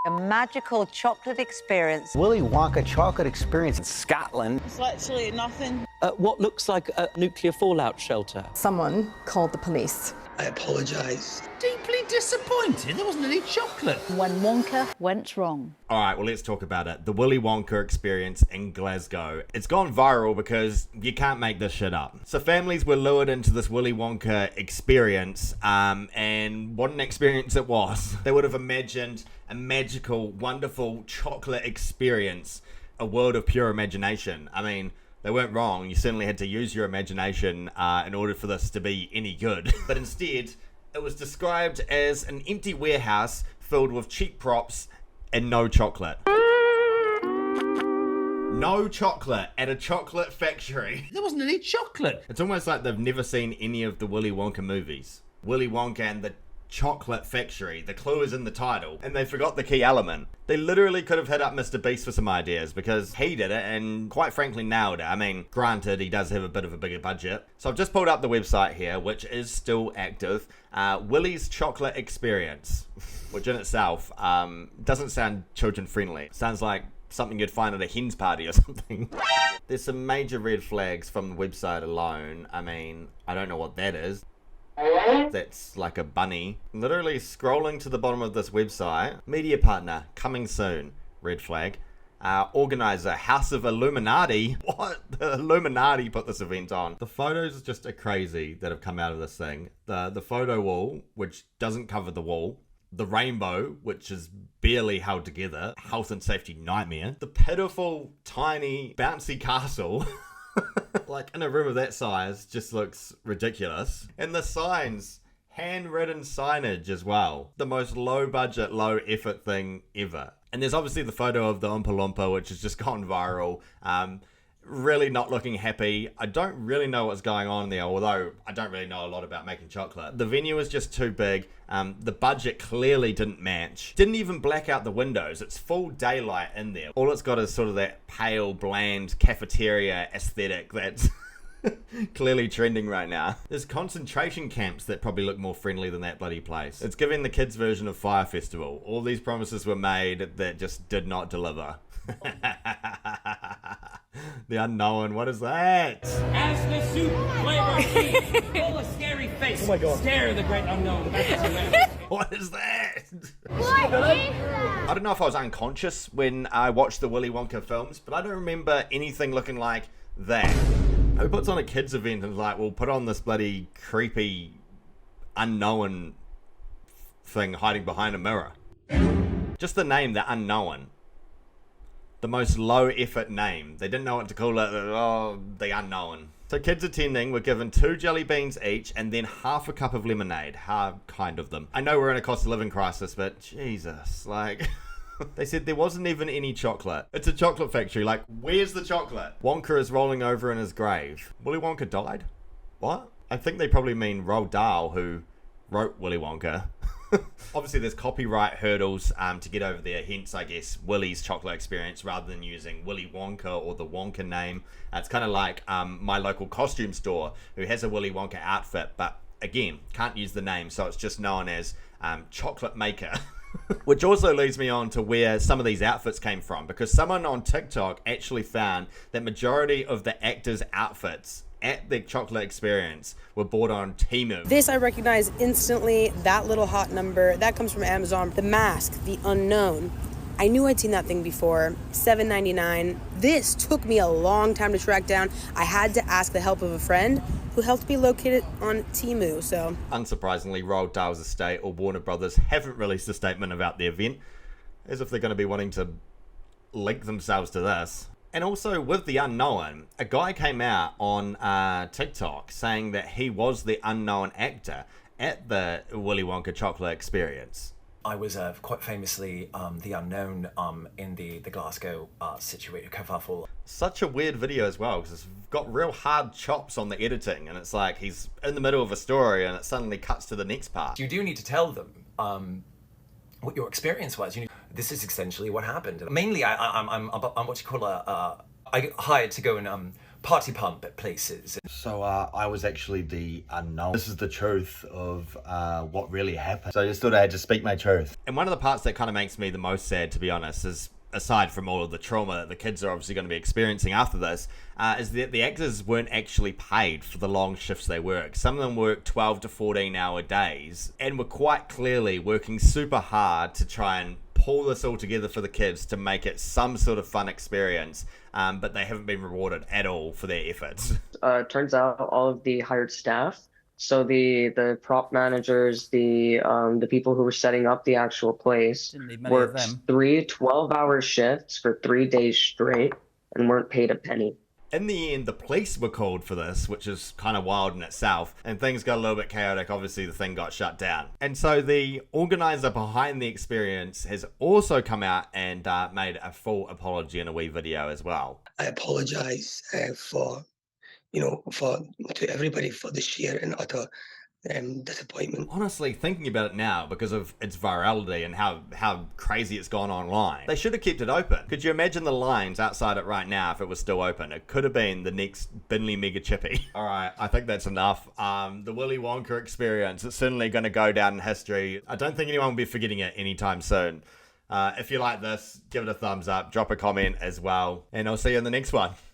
A magical chocolate experience. Willy Wonka Chocolate Experience in Scotland. It's literally nothing. What looks like a nuclear fallout shelter. Someone called the police. I apologise. Deeply disappointed there wasn't any chocolate. When Wonka went wrong. All right, well, let's talk about it. The Willy Wonka Experience in Glasgow. It's gone viral because you can't make this shit up. So families were lured into this Willy Wonka experience, and what an experience it was. They would have imagined a magical, wonderful chocolate experience, a world of pure imagination. I mean, they weren't wrong. You certainly had to use your imagination in order for this to be any good. But instead, it was described as an empty warehouse filled with cheap props and no chocolate. No chocolate at a chocolate factory. There wasn't any chocolate. It's almost like they've never seen any of the Willy Wonka movies. Willy Wonka and the Chocolate Factory. The clue is in the title, and they forgot the key element. They literally could have hit up Mr. Beast for some ideas because he did it and quite frankly nailed it. I mean, granted, he does have a bit of a bigger budget. So I've just pulled up the website here, which is still active. Willy's Chocolate Experience, which in itself doesn't sound children friendly. It sounds like something you'd find at a hen's party or something. There's some major red flags from the website alone. I mean, I don't know what that is. That's like a bunny. Literally scrolling to the bottom of this website. Media partner, coming soon. Red flag. Organiser, House of Illuminati. What? The Illuminati put this event on. The photos just are crazy that have come out of this thing. The photo wall, which doesn't cover the wall. The rainbow, which is barely held together. Health and safety nightmare. The pitiful, tiny, bouncy castle. Like in a room of that size just looks ridiculous. And the signs, handwritten signage as well. The most low budget, low effort thing ever. And there's obviously the photo of the Oompa Loompa, which has just gone viral. Really not looking happy. I don't really know what's going on there, although I don't really know a lot about making chocolate. The venue is just too big. The budget clearly didn't match. Didn't even black out the windows. It's full daylight in there. All it's got is sort of that pale, bland cafeteria aesthetic that's clearly trending right now. There's concentration camps that probably look more friendly than that bloody place. It's giving the kids' version of Fire Festival. All these promises were made that just did not deliver. The unknown, what is that? As the soup flavor full of scary face. Oh my god. Stare the great unknown. What is that? I don't know if I was unconscious when I watched the Willy Wonka films, but I don't remember anything looking like that. Who puts on a kids event and is like, we'll put on this bloody creepy unknown thing hiding behind a mirror? Just the name, the unknown. The most low effort name. They didn't know what to call it. Oh, the unknown. So kids attending were given 2 jelly beans each and then half a cup of lemonade. Kind of them. I know we're in a cost of living crisis, but Jesus, like... They said there wasn't even any chocolate. It's a chocolate factory. Like, where's the chocolate? Wonka is rolling over in his grave. Willy Wonka died? What? I think they probably mean Roald Dahl, who wrote Willy Wonka. Obviously, there's copyright hurdles to get over there. Hence, I guess, Willy's Chocolate Experience rather than using Willy Wonka or the Wonka name. It's kind of like my local costume store who has a Willy Wonka outfit, but again, can't use the name, so it's just known as Chocolate Maker. Which also leads me on to where some of these outfits came from, because someone on TikTok actually found that majority of the actors' outfits at the Chocolate Experience were bought on Temu. This I recognize instantly. That little hot number, that comes from Amazon. The mask, the unknown. I knew I'd seen that thing before. $7.99. This took me a long time to track down. I had to ask the help of a friend who helped me locate it on Temu, so. Unsurprisingly, Roald Dahl's estate or Warner Brothers haven't released a statement about the event, as if they're going to be wanting to link themselves to this. And also, with the unknown, a guy came out on TikTok saying that he was the unknown actor at the Willy Wonka Chocolate Experience. I was quite famously the unknown in the Glasgow situated kerfuffle. Such a weird video as well, because it's got real hard chops on the editing, and it's like he's in the middle of a story and it suddenly cuts to the next part. You do need to tell them what your experience was. This is essentially what happened. Mainly, I'm what you call I got hired to go and party pump places. So I was actually the unknown. This is the truth of what really happened. So I just thought I had to speak my truth. And one of the parts that kind of makes me the most sad, to be honest, is aside from all of the trauma that the kids are obviously going to be experiencing after this, is that the actors weren't actually paid for the long shifts they worked. Some of them worked 12 to 14 hour days and were quite clearly working super hard to try and pull this all together for the kids to make it some sort of fun experience, but they haven't been rewarded at all for their efforts. Turns out all of the hired staff, so the prop managers, the people who were setting up the actual place, worked 3 12-hour shifts for 3 days straight and weren't paid a penny. In the end, the police were called for this, which is kind of wild in itself, and things got a little bit chaotic. Obviously, the thing got shut down. And so the organizer behind the experience has also come out and made a full apology in a wee video as well. I apologize to everybody for the sheer and utter disappointment. Honestly, thinking about it now, because of its virality and how crazy it's gone online, they should have kept it open. Could you imagine the lines outside it right now if it was still open? It could have been the next Binley Mega Chippy. Alright, I think that's enough. The Willy Wonka Experience, it's certainly going to go down in history. I don't think anyone will be forgetting it anytime soon. If you like this, give it a thumbs up, drop a comment as well, and I'll see you in the next one.